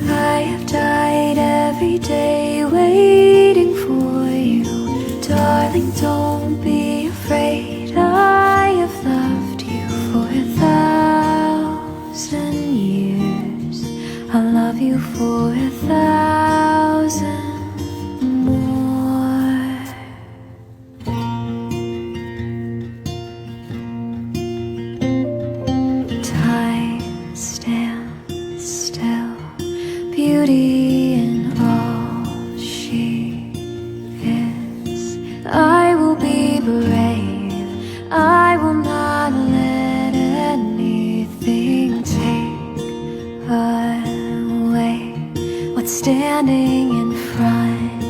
I have died every day waiting for you. Darling, don't be afraid. I have loved you for 1,000 years. I'll love you for 1,000 more. Time stands still, beauty in all she is. I will be brave, I will not let anything take away what's standing in front